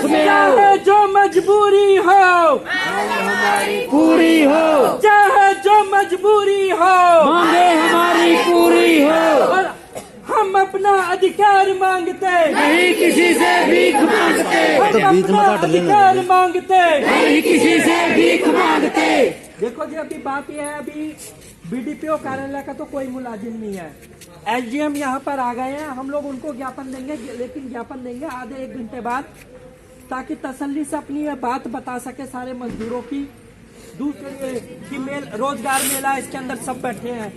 में चाहे जो मजबूरी हो पूरी हो, चाहे जो मजबूरी हो मांगे हमारी पूरी हो, और हम अपना अधिकार मांगते नहीं किसी से भीख मांगते, हम अपना अधिकार मांगते नहीं किसी से भीख मांगते। देखो जी, अभी बात यह है, अभी बीडीपीओ कार्यालय का तो कोई मुलाजिम नहीं है। एसडीएम यहाँ पर आ गए हैं, हम लोग उनको ज्ञापन देंगे, लेकिन ज्ञापन देंगे आधे एक घंटे बाद, ताकि तसल्ली से अपनी ये बात बता सके सारे मजदूरों की। दूसरे की रोजगार मेला, इसके अंदर सब बैठे हैं।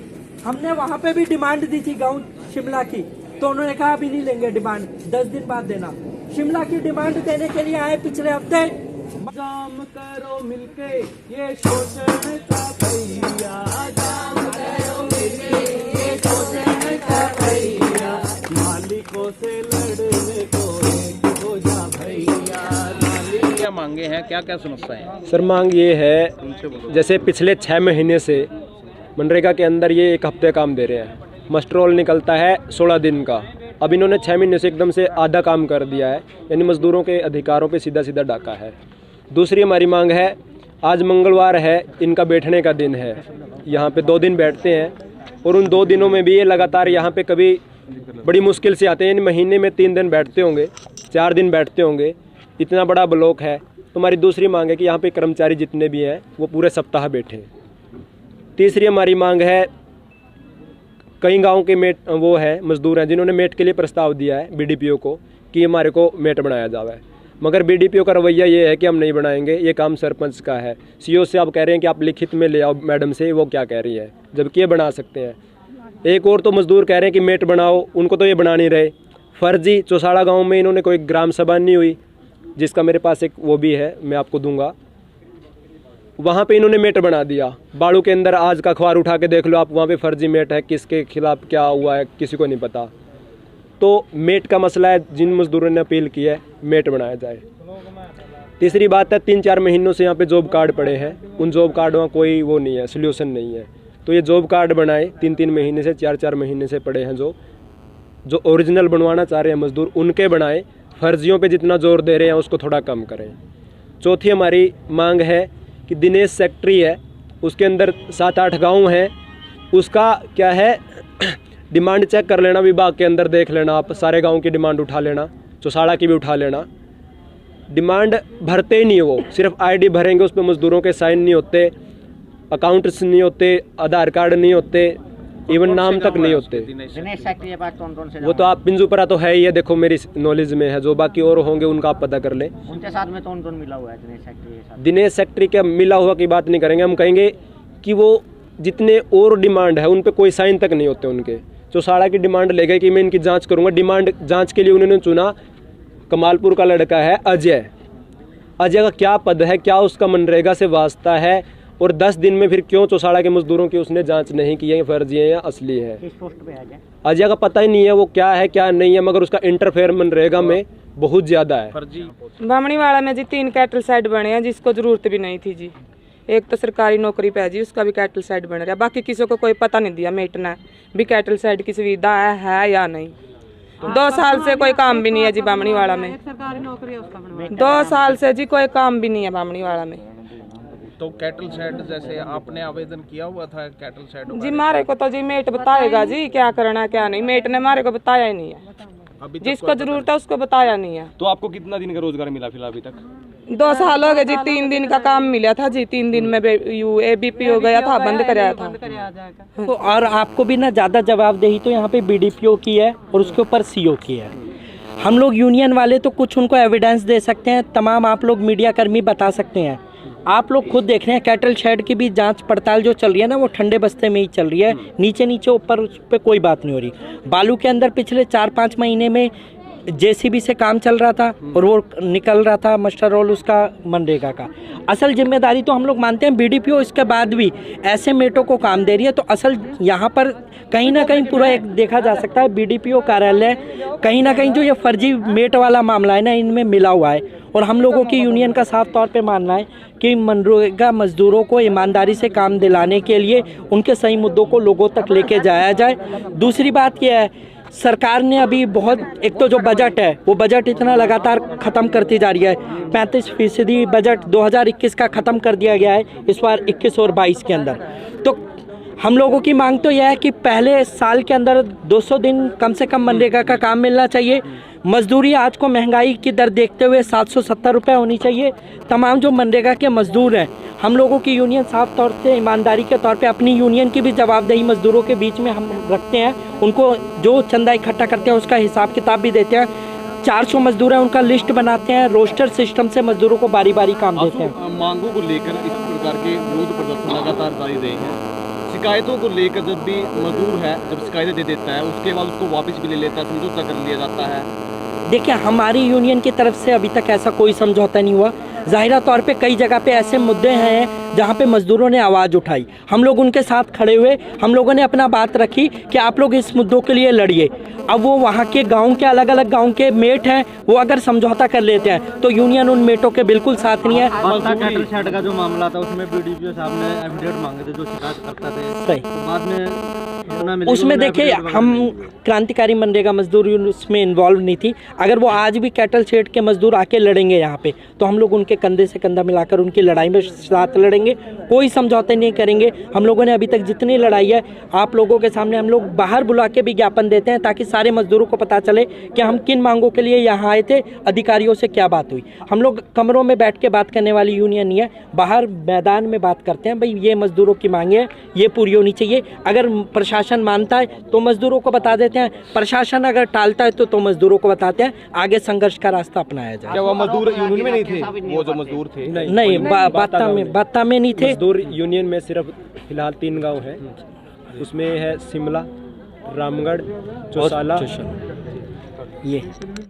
हमने वहाँ पे भी डिमांड दी थी गाँव शिमला की, तो उन्होंने कहा अभी नहीं लेंगे डिमांड, 10 दिन बाद देना। शिमला की डिमांड देने के लिए आए पिछले हफ्ते। जाम करो मिलके ये शोषण का भैया, जाम करो मिलके ये शोषण का भैया, मालिकों से लड़ने को एक हो जा भैया। क्या मांगे हैं, क्या क्या समस्याएं हैं? सर मांग ये है, जैसे पिछले 6 महीने से मनरेगा के अंदर ये 1 हफ्ते काम दे रहे हैं, मस्टर रोल निकलता है 16 दिन का। अब इन्होंने 6 महीने से एकदम से आधा काम कर दिया है, यानी मजदूरों के अधिकारों पे सीधा सीधा डाका है। दूसरी हमारी मांग है, आज मंगलवार है, इनका बैठने का दिन है, यहाँ पे 2 दिन बैठते हैं, और उन 2 दिनों में भी ये लगातार यहाँ पे कभी बड़ी मुश्किल से आते हैं, यानी महीने में 3 दिन बैठते होंगे, 4 दिन बैठते होंगे, इतना बड़ा ब्लॉक है। तो हमारी दूसरी मांग है कि यहाँ पे कर्मचारी जितने भी हैं वो पूरे सप्ताह बैठें। तीसरी हमारी मांग है, कई गाँव के मेट वो है मजदूर हैं जिन्होंने मेट के लिए प्रस्ताव दिया है बीडीपीओ को कि हमारे को मेट बनाया जाए, मगर बीडीपीओ का रवैया ये है कि हम नहीं बनाएंगे, ये काम सरपंच का है। सीओ से आप कह रहे हैं कि आप लिखित में ले आओ मैडम से, वो क्या कह रही है, जबकि ये बना सकते हैं। एक और तो मजदूर कह रहे हैं कि मेट बनाओ, उनको तो ये बना नहीं रहे। फर्जी चौसाड़ा गाँव में इन्होंने कोई ग्राम सभा नहीं हुई, जिसका मेरे पास एक वो भी है, मैं आपको दूंगा। वहाँ पे इन्होंने मेट बना दिया, बाड़ू के अंदर आज का अखबार उठा के देख लो आप, वहाँ पे फर्जी मेट है, किसके खिलाफ क्या हुआ है किसी को नहीं पता। तो मेट का मसला है, जिन मजदूरों ने अपील की है मेट बनाया जाए। तीसरी बात है, 3-4 महीनों से यहाँ पे जॉब कार्ड पड़े हैं, उन जॉब कार्डों का कोई वो नहीं है, सोल्यूशन नहीं है। तो ये जॉब कार्ड बनाए, 3-3 महीने से 4-4 महीने से पड़े हैं, जो ओरिजिनल बनवाना चाह रहे हैं मजदूर उनके बनाए, फर्जियों पे जितना जोर दे रहे हैं उसको थोड़ा कम करें। चौथी हमारी मांग है कि दिनेश सेक्ट्री है, उसके अंदर 7-8 गांव हैं, उसका क्या है डिमांड चेक कर लेना, विभाग के अंदर देख लेना आप, सारे गांव की डिमांड उठा लेना, चौसाड़ा की भी उठा लेना। डिमांड भरते ही नहीं है वो, सिर्फ आईडी भरेंगे, उस पर मजदूरों के साइन नहीं होते, अकाउंट्स नहीं होते, आधार कार्ड नहीं होते, इवन नाम तक नहीं होते। दिनेश सेक्ट्री के पास कौन से वो तो आप पिंजूपरा तो है ही है, देखो मेरी नॉलेज में है, जो बाकी और होंगे उनका आप पता कर लें। उनके साथ में कौन मिला हुआ है दिनेश सेक्ट्री के साथ? दिनेश सेक्ट्री के मिला हुआ की बात नहीं करेंगे, हम कहेंगे कि वो जितने और डिमांड है उन पे कोई साइन तक नहीं होते उनके। चौसाड़ा की डिमांड ले गए कि मैं इनकी जांच करूंगा, डिमांड जांच के लिए उन्होंने चुना कमालपुर का लड़का है अजय। अजय का क्या पद है, क्या उसका मनरेगा से वास्ता है, और 10 दिन में फिर क्यों चौसाड़ा के मजदूरों की उसने जांच नहीं की है, फर्जी है या असली है। किस पोस्ट पे है अजय का पता ही नहीं है वो क्या है क्या नहीं है, मगर उसका इंटरफेयर मनरेगा में बहुत ज्यादा है। बामणीवाड़ा में जी 3 कैटल साइड बने हैं, जिसको जरूरत भी नहीं थी जी। एक तो सरकारी नौकरी पे है जी, उसका भी कैटल साइड बन रहा है, बाकी किसी को कोई पता नहीं दिया मेटना भी कैटल साइड की सुविधा है या नहीं। 2 साल से कोई काम भी नहीं है जी बामणीवाड़ा में, सरकारी नौकरी है उसका बनवा। 2 साल से जी कोई काम भी नहीं है बामणीवाड़ा में। तो कैटल शेड जैसे आपने आवेदन किया हुआ था कैटल शेड जी मारे को तो जी मेट बताएगा जी क्या करना क्या नहीं, मेट ने मारे को बताया ही नहीं है, जिसको जरूरत है उसको बताया नहीं है। तो आपको कितना दिन का रोजगार मिला फिलहाल अभी तक? 2 साल हो गए जी, 3 दिन का काम मिला था जी, 3 दिन में ABP हो गया था, बंद कराया था। तो और आपको भी ना ज़्यादा जवाबदेही तो यहाँ पे BDPO की है और उसके ऊपर CO की है। हम लोग यूनियन वाले तो कुछ उनको एविडेंस दे सकते हैं, तमाम आप लोग मीडिया कर्मी बता सकते हैं। आप लोग खुद देख रहे हैं कैटल शेड की भी जांच पड़ताल जो चल रही है ना, वो ठंडे बस्ते में ही चल रही है, नीचे नीचे ऊपर उस पर कोई बात नहीं हो रही। बालू के अंदर पिछले 4-5 महीने में JCB से काम चल रहा था और वो निकल रहा था मास्टर रोल उसका मनरेगा का। असल जिम्मेदारी तो हम लोग मानते हैं BDPO इसके बाद भी ऐसे मेटों को काम दे रही है, तो असल यहाँ पर कहीं ना कहीं पूरा एक देखा जा सकता है BDPO कार्यालय कहीं ना कहीं जो ये फर्जी मेट वाला मामला है ना, इनमें मिला हुआ है। और हम लोगों की यूनियन का साफ तौर पे मानना है कि मनरेगा मजदूरों को ईमानदारी से काम दिलाने के लिए उनके सही मुद्दों को लोगों तक लेके जाया जाए। दूसरी बात यह है सरकार ने अभी बहुत, एक तो जो बजट है वो बजट इतना लगातार ख़त्म करती जा रही है। 35% बजट 2021 का ख़त्म कर दिया गया है इस बार 21 और 22 के अंदर। तो हम लोगों की मांग तो यह है कि पहले साल के अंदर 200 दिन कम से कम मनरेगा का काम मिलना चाहिए। मजदूरी आज को महंगाई की दर देखते हुए 770 रुपये होनी चाहिए। तमाम जो मनरेगा के मजदूर हैं, हम लोगों की यूनियन साफ तौर से ईमानदारी के तौर पे अपनी यूनियन की भी जवाबदेही मजदूरों के बीच में हम रखते हैं। उनको जो चंदा इकट्ठा करते हैं उसका हिसाब किताब भी देते हैं। 400 मजदूर हैं, उनका लिस्ट बनाते हैं, रोस्टर सिस्टम से मजदूरों को बारी बारी काम देते हैं। मांगों को लेकर इस प्रकार के विरोध प्रदर्शन लगातार जारी रहे हैं। शिकायतों को लेकर जब भी मजदूर है, जब शिकायतें दे देता है उसके बाद उसको वापस भी ले लेता है, समझौता कर लिया जाता है। देखिए, हमारी यूनियन की तरफ से अभी तक ऐसा कोई समझौता नहीं हुआ। ज़ाहिरा तौर पे कई जगह पे ऐसे मुद्दे हैं जहाँ पे मजदूरों ने आवाज़ उठाई, हम लोग उनके साथ खड़े हुए, हम लोगों ने अपना बात रखी कि आप लोग इस मुद्दों के लिए लड़िए। अब वो वहाँ के गांव के अलग अलग गांव के मेट हैं, वो अगर समझौता कर लेते हैं तो यूनियन उन मेटों के बिल्कुल साथ नहीं है। कैटल शेड का जो मामला था उसमें बीडीपीओ साहब ने एफिडेविट मांगे थे, जो शिकायत करता थे। सही। तो बाद में उसमें देखिए, हम क्रांतिकारी मनरेगा मजदूर उसमें इन्वॉल्व नहीं थी। अगर वो आज भी कैटल शेड के मजदूर आके लड़ेंगे यहाँ पे, तो हम लोग उनके कंधे से कंधा मिलाकर उनकी लड़ाई में साथ लड़ेंगे, कोई समझौते नहीं करेंगे। हम लोगों ने अभी तक जितनी लड़ाई है आप लोगों के सामने हम लोग बाहर बुला के भी ज्ञापन देते हैं, ताकि सारे मजदूरों को पता चले कि हम किन मांगों के लिए यहाँ आए थे, अधिकारियों से क्या बात हुई। हम लोग कमरों में बैठ के बात करने वाली यूनियन नहीं है, बाहर मैदान में बात करते हैं। भाई, ये मजदूरों की मांगे है, ये पूरी होनी चाहिए। अगर प्रशासन मानता है तो मजदूरों को बता देते हैं, प्रशासन अगर टालता है तो मजदूरों को बताते हैं, आगे संघर्ष का रास्ता अपनाया जाए। क्या वो मजदूर यूनियन में नहीं थे? वो जो मजदूर थे नहीं, बाता में नहीं थे। मजदूर यूनियन में सिर्फ फिलहाल 3 गांव है, उसमें है शिमला, रामगढ़, चौसाला, ये